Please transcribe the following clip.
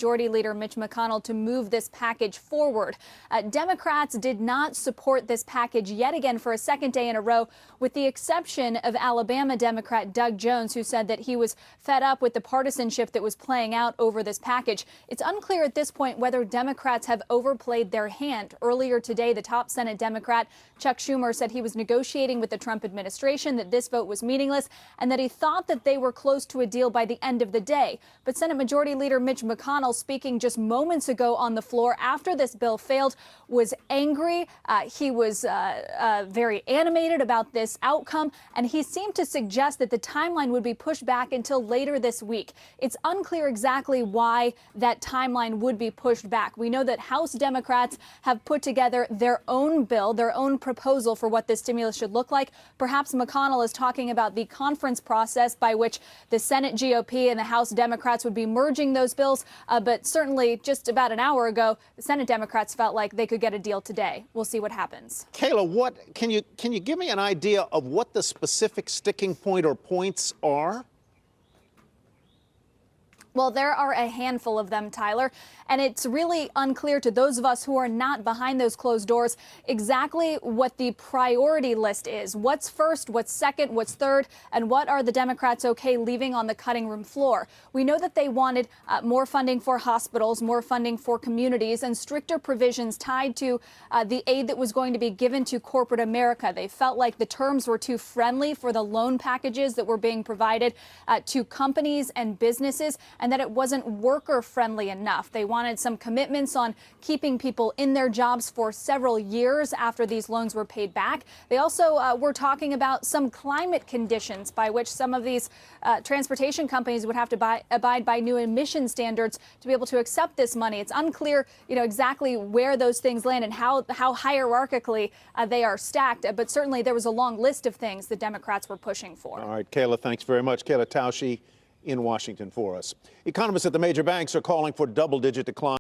Majority Leader Mitch McConnell to move this package forward. Democrats did not support this package yet again for a second day in a row, with the exception of Alabama Democrat Doug Jones, who said that he was fed up with the partisanship that was playing out over this package. It's unclear at this point whether Democrats have overplayed their hand. Earlier today, the top Senate Democrat, Chuck Schumer, said he was negotiating with the Trump administration, that this vote was meaningless, and that he thought that they were close to a deal by the end of the day. But Senate Majority Leader Mitch McConnell, speaking just moments ago on the floor after this bill failed, was angry. He was very animated about this outcome, and he seemed to suggest that the timeline would be pushed back until later this week. It's unclear exactly why that timeline would be pushed back. We know that House Democrats have put together their own bill, their own proposal for what this stimulus should look like. Perhaps McConnell is talking about the conference process by which the Senate GOP and the House Democrats would be merging those bills, but certainly just about an hour ago, the Senate Democrats felt like they could get a deal today. We'll see what happens. Kayla, what can you give me an idea of what the specific sticking point or points are? Well, there are a handful of them, Tyler, and it's really unclear to those of us who are not behind those closed doors exactly what the priority list is. What's first, what's second, what's third, and what are the Democrats okay leaving on the cutting room floor? We know that they wanted more funding for hospitals, more funding for communities, and stricter provisions tied to the aid that was going to be given to corporate America. They felt like the terms were too friendly for the loan packages that were being provided to companies and businesses, and that it wasn't worker friendly enough. They wanted some commitments on keeping people in their jobs for several years after these loans were paid back. They also were talking about some climate conditions by which some of these transportation companies would have to abide by new emission standards to be able to accept this money. It's unclear, exactly where those things land and how hierarchically they are stacked. But certainly there was a long list of things the Democrats were pushing for. All right, Kayla, thanks very much. Kayla Tausche in Washington for us. Economists at the major banks are calling for double-digit decline.